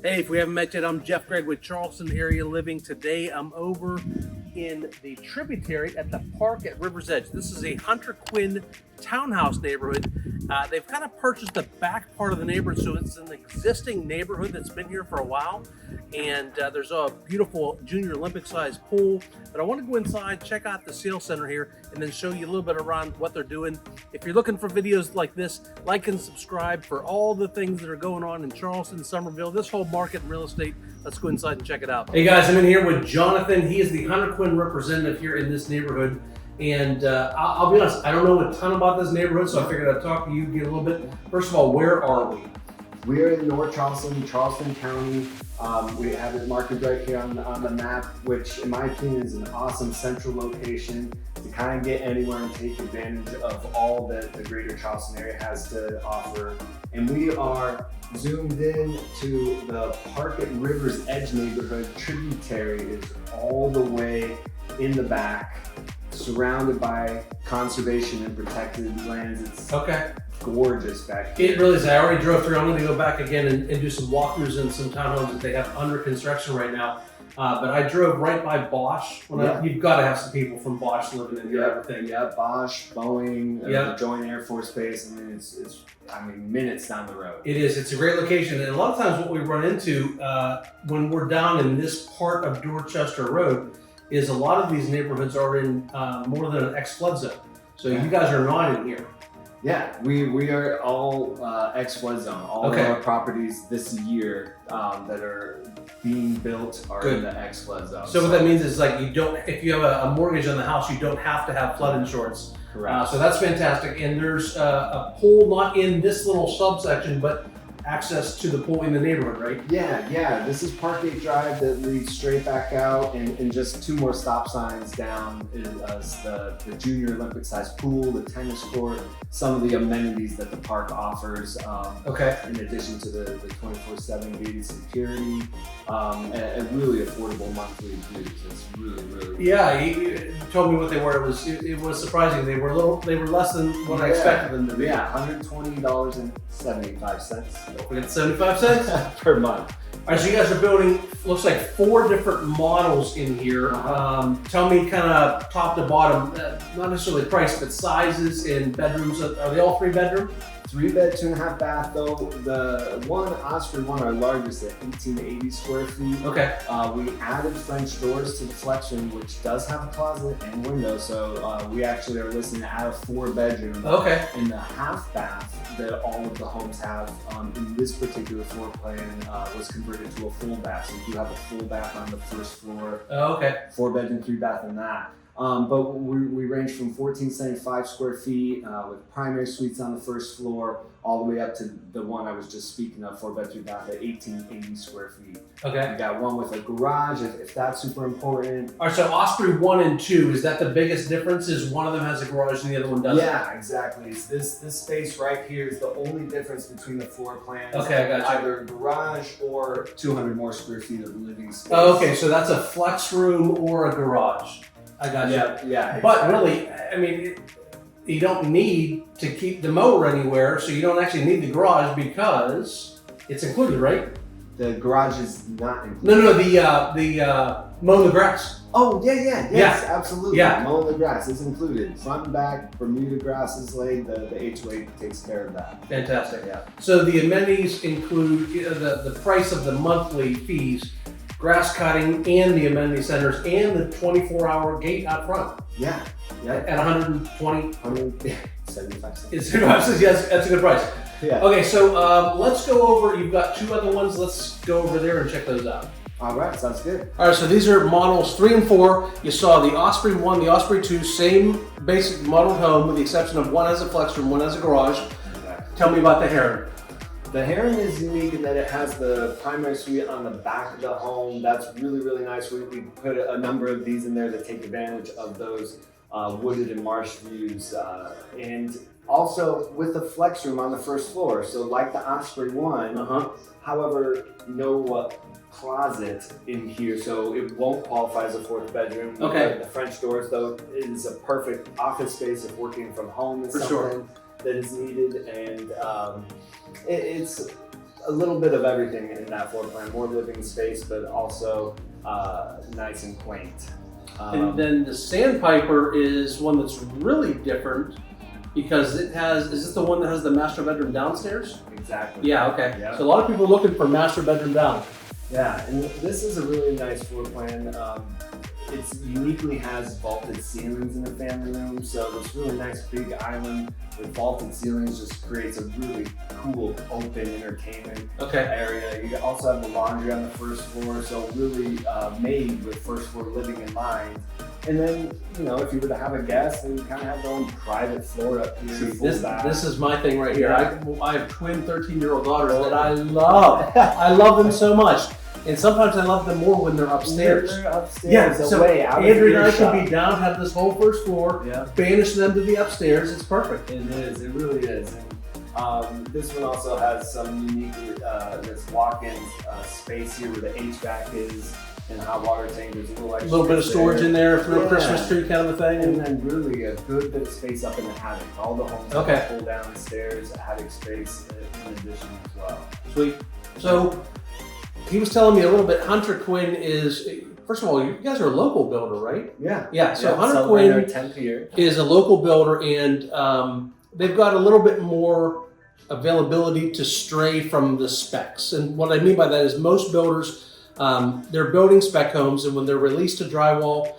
Hey, if we haven't met yet, I'm Gregg with Charleston Area Living. Today I'm over in the Tributary at the park at River's Edge. This is a Hunter Quinn townhouse neighborhood. They've kind of purchased the back part of the neighborhood, so it's an existing neighborhood that's been here for a while. And there's a beautiful junior Olympic sized pool. But I want to go inside, check out the sales center here, and then show you a little bit around what they're doing. If you're looking for videos like this, like and subscribe for all the things that are going on in Charleston, Summerville, this whole market and real estate. Let's go inside and check it out. Hey guys, I'm in here with Jonathan. He is the Hunter Quinn representative here in this neighborhood. And I'll be honest, I don't know a ton about this neighborhood, so I figured I'd talk to you, get a little bit. First of all, where are we? We're in North Charleston, Charleston County. We have it marked right here on the map, which in my opinion is an awesome central location to kind of get anywhere and take advantage of all that the greater Charleston area has to offer. And we are zoomed in to the park at River's Edge neighborhood. Tributary is all the way in the back, surrounded by conservation and protected lands. It's gorgeous back here. It really is. I already drove through. I'm going to go back again and do some walkthroughs in some townhomes that they have under construction right now. But I drove right by Bosch. You've got to have some people from Bosch living in here. Everything. Yeah, Bosch, Boeing, the Joint Air Force Base. I mean, it's minutes down the road. It is. It's a great location. And a lot of times what we run into when we're down in this part of Dorchester Road is a lot of these neighborhoods are in more than an ex-flood zone. So you guys are not in here. Yeah, we are all ex-flood zone. All of our properties this year that are being built are in the ex-flood zone. So what that means is like you don't, if you have a mortgage on the house, you don't have to have flood insurance. Correct. So that's fantastic. And there's a pool not in this little subsection, but access to the pool in the neighborhood, right? Yeah. This is Parkgate Drive that leads straight back out, and just two more stop signs down is the junior Olympic sized pool, the tennis court, some of the amenities that the park offers. In addition to the 24/7 gated security, and really affordable monthly dues. It's really. Yeah, he told me what they were. It was surprising. They were less than what I expected them to be. Yeah, $120.75. Don't forget the 75 cents per month. All right, so you guys are building, looks like 4 different models in here. Tell me kind of top to bottom, not necessarily price, but sizes and bedrooms. Are they all 3-bedroom? 3-bed, 2.5 bath though. The Osprey one, our largest at 1880 square feet. Okay. We added French doors to the flex room, which does have a closet and window. So we actually are listening to add a 4-bedroom. In the half bath that all of the homes have in this particular floor plan was converted to a full bath. So we do have a full bath on the first floor. 4-bedroom, 3-bath in that. But we range from 1475 square feet with primary suites on the first floor, all the way up to the one I was just speaking of, 4-bed, 3-bath at 1880 square feet. Okay. We got one with a garage, if that's super important. All right, so Osprey 1 and 2, is that the biggest difference? Is one of them has a garage and the other one doesn't? Yeah, exactly. It's this space right here is the only difference between the floor plans. Okay, I got you. Either garage or 200 more square feet of living space. Okay, so that's a flex room or a garage. I got you. Yeah. But really, I mean, you don't need to keep the mower anywhere, so you don't actually need the garage because it's included, right? The garage is not included. No, the mowing the grass. Oh, yes, absolutely. Yeah. Mowing the grass is included. Front and back, Bermuda grass is laid, the HOA takes care of that. Fantastic. Yeah. So the amenities include the price of the monthly fees, grass cutting, and the amenity centers, and the 24-hour gate out front. Yeah. At 175 cents. Yes, that's a good price. Yeah. Okay, so let's go over, you've got 2 other ones. Let's go over there and check those out. All right, sounds good. All right, so these are models 3 and 4. You saw the Osprey 1, the Osprey 2, same basic modeled home with the exception of one has a flex room, one has a garage. Okay. Tell me about the Heron. The Heron is unique in that it has the primary suite on the back of the home. That's really nice. We put a number of these in there to take advantage of those wooded and marsh views. And also with the flex room on the first floor. So like the Osprey 1, however, no closet in here, so it won't qualify as a 4th bedroom. The French doors, though, is a perfect office space if working from home is something that is needed, and it's a little bit of everything in that floor plan. More living space, but also nice and quaint. And then the Sandpiper is one that's really different because it has, is this the one that has the master bedroom downstairs? Exactly. Yeah, okay. Yep. So a lot of people are looking for master bedroom down. Yeah, and this is a really nice floor plan. It uniquely has vaulted ceilings in the family room, so this really nice big island with vaulted ceilings just creates a really cool open entertainment area. You also have the laundry on the first floor, so really made with first floor living in mind. And then, you know, if you were to have a guest, then you kind of have their own private floor up here. This is my thing right here. I have twin 13-year-old daughters that I love. I love them so much. And sometimes I love them more when they're upstairs. They're upstairs, yeah, so away, out Andrew and I could be down, have this whole first floor, yeah. banish them to the upstairs. It's perfect. It is, it really is. And this one also has some unique, this walk-in space here where the HVAC is and hot water tank. There's a little bit of storage in there for a Christmas tree kind of a thing. And then really a good bit of space up in the attic. All the homes have pull down stairs, attic space in addition as well. Sweet. So he was telling me a little bit, Hunter Quinn is, first of all, you guys are a local builder, right? Yeah. Yeah, so Hunter Quinn 10th year. is a local builder, and they've got a little bit more availability to stray from the specs. And what I mean by that is most builders, they're building spec homes, and when they're released to drywall,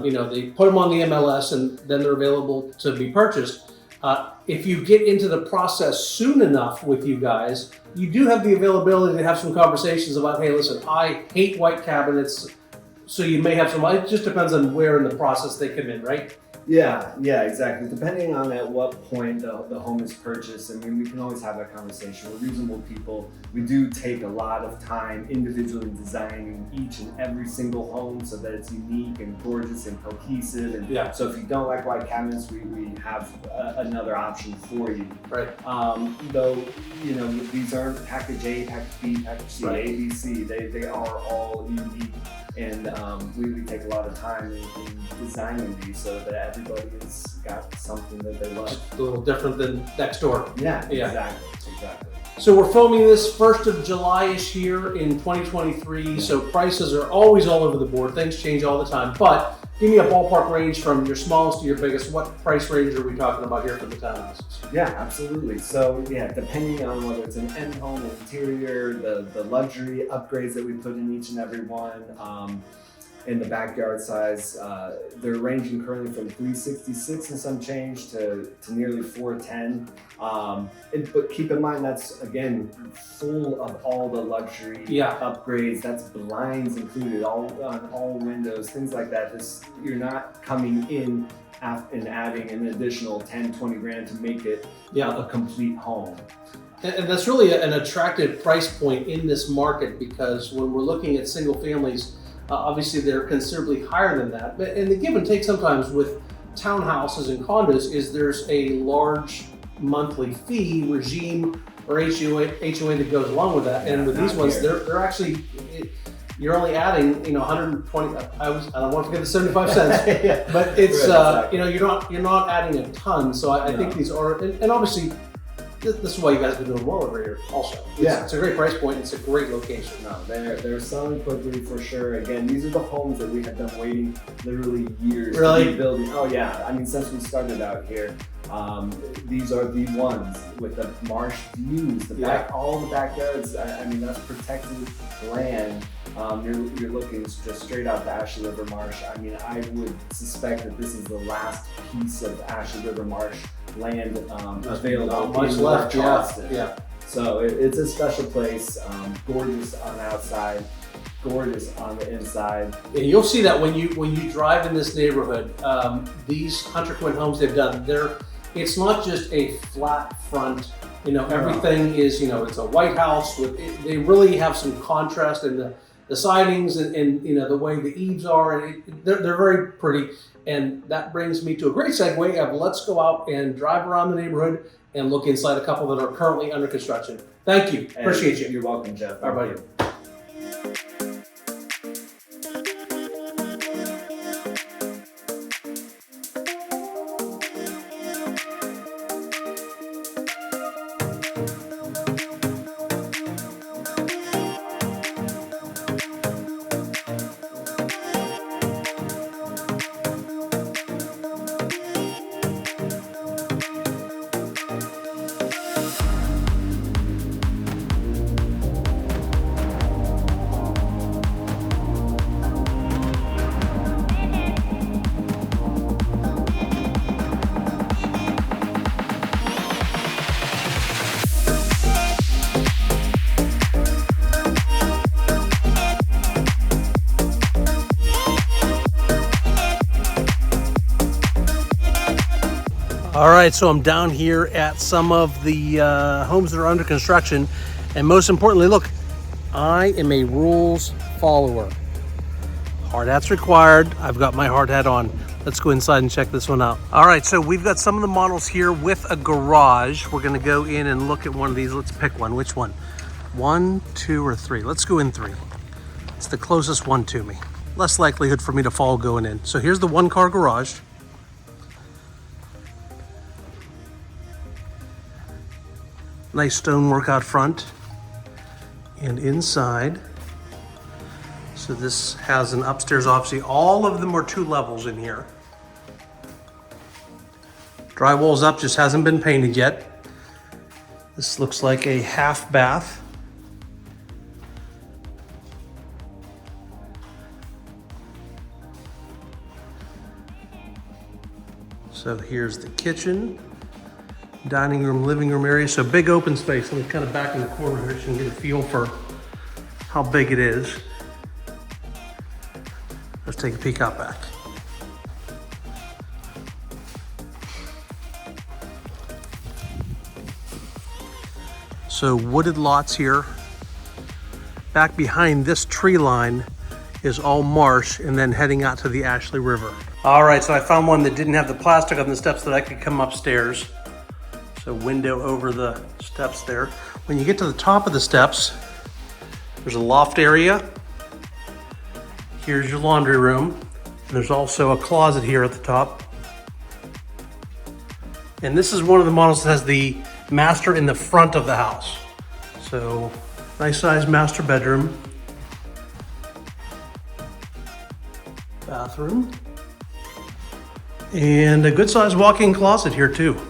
you know, they put them on the MLS and then they're available to be purchased. If you get into the process soon enough with you guys, you do have the availability to have some conversations about, hey, listen, I hate white cabinets, so you may have some, it just depends on where in the process they come in, right? Yeah, exactly. Depending on at what point the home is purchased, I mean, we can always have that conversation. We're reasonable people. We do take a lot of time individually designing each and every single home so that it's unique and gorgeous and cohesive. And so if you don't like white cabinets, we have another option for you. Right. Though, you know, these aren't package A, package B, package C, A, B, C. They are all unique. And we take a lot of time in designing these so that everybody's got something that they love. A little different than next door. Yeah. Exactly. So we're filming this 1st of July-ish here in 2023, so prices are always all over the board. Things change all the time, but give me a ballpark range from your smallest to your biggest. What price range are we talking about here for the townhouses? Yeah, absolutely. So depending on whether it's an end home, interior, the luxury upgrades that we put in each and every one, in the backyard size, they're ranging currently from 366 and some change to nearly 410. But keep in mind that's again full of all the luxury upgrades. That's blinds included, on all windows, things like that. You're not coming in and adding an additional 10, 20 grand to make it a complete home. And that's really an attractive price point in this market, because when we're looking at single families, obviously they're considerably higher than that. And the give and take sometimes with townhouses and condos is there's a large monthly fee regime or HOA that goes along with that. And with these ones, they're actually, you're only adding, 120. I don't want to forget the 75 cents, but it's you're not adding a ton. So I think these are, and obviously this is why you guys have been doing well over here also. It's a great price point. It's a great location. No, they're selling quickly for sure. Again, these are the homes that we have been waiting literally years to be building. Oh yeah, I mean, since we started out here, these are the ones with the marsh views, all the backyards. I mean, that's protected land. You're looking just straight out the Ashley River Marsh. I mean, I would suspect that this is the last piece of Ashley River Marsh land available in North Charleston. So it's a special place. Gorgeous on the outside, gorgeous on the inside. And you'll see that when you drive in this neighborhood. These Hunter Quinn homes they've done, it's not just a flat front. Everything is, it's a white house they really have some contrast in the sidings and the way the eaves are, and they're very pretty. And that brings me to a great segue of let's go out and drive around the neighborhood and look inside a couple that are currently under construction. Thank you. Appreciate you. You're welcome, Jeff. All right, buddy. All right, so I'm down here at some of the homes that are under construction. And most importantly, look, I am a rules follower. Hard hat's required. I've got my hard hat on. Let's go inside and check this one out. All right, so we've got some of the models here with a garage. We're gonna go in and look at one of these. Let's pick one. Which one? 1, 2, or 3? Let's go in 3. It's the closest one to me. Less likelihood for me to fall going in. So here's the 1-car garage. Nice stonework out front and inside. So this has an upstairs, obviously. All of them are 2 levels in here. Drywall's up, just hasn't been painted yet. This looks like a half bath. So here's the kitchen, dining room, living room area. So big open space. Let me kind of back in the corner here so you can get a feel for how big it is. Let's take a peek out back. So wooded lots here. Back behind this tree line is all marsh, and then heading out to the Ashley River. All right, so I found one that didn't have the plastic on the steps that I could come upstairs. So window over the steps there. When you get to the top of the steps, there's a loft area. Here's your laundry room. And there's also a closet here at the top. And this is one of the models that has the master in the front of the house. So nice sized master bedroom. Bathroom. And a good sized walk-in closet here too.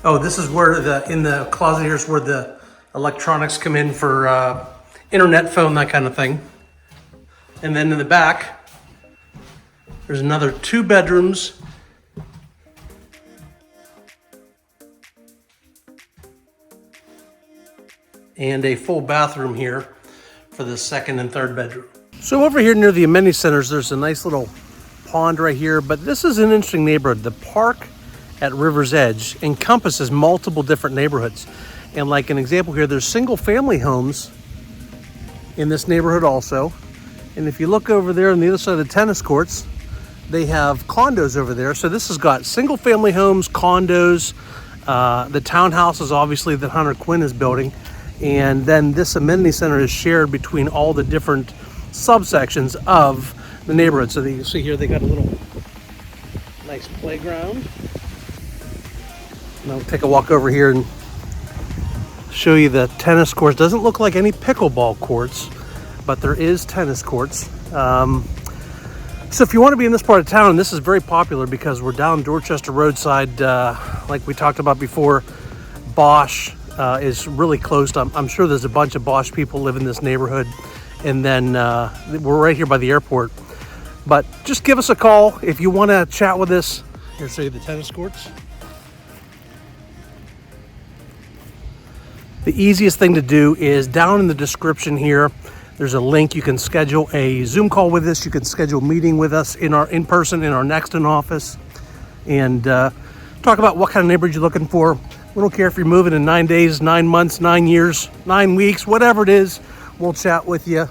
Oh, this is where in the closet here is where the electronics come in for internet, phone, that kind of thing. And then in the back, there's another 2 bedrooms. And a full bathroom here for the 2nd and 3rd bedroom. So over here near the amenity centers, there's a nice little pond right here, but this is an interesting neighborhood. The park at River's Edge encompasses multiple different neighborhoods. And like an example here, there's single family homes in this neighborhood also. And if you look over there on the other side of the tennis courts, they have condos over there. So this has got single family homes, condos, the townhouses obviously that Hunter Quinn is building. And then this amenity center is shared between all the different subsections of the neighborhood. So you can see here they got a little nice playground. And I'll take a walk over here and show you the tennis courts. Doesn't look like any pickleball courts, but there is tennis courts. So if you want to be in this part of town, this is very popular because we're down Dorchester roadside, like we talked about before. Bosch is really close. I'm sure there's a bunch of Bosch people live in this neighborhood. And then we're right here by the airport. But just give us a call if you want to chat with us. Here, show you the tennis courts. The easiest thing to do is down in the description here, there's a link. You can schedule a Zoom call with us. You can schedule a meeting with us in person in our Nexton office and talk about what kind of neighborhood you're looking for. We don't care if you're moving in 9 days, 9 months, 9 years, 9 weeks, whatever it is. We'll chat with you,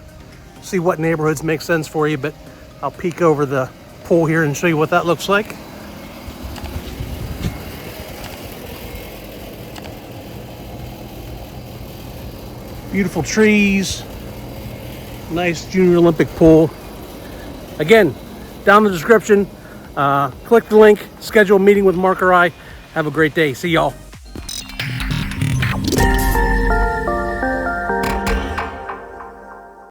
see what neighborhoods make sense for you, but I'll peek over the pool here and show you what that looks like. Beautiful trees, nice junior Olympic pool. Again, down in the description, click the link, schedule a meeting with Mark or I. Have a great day. See y'all.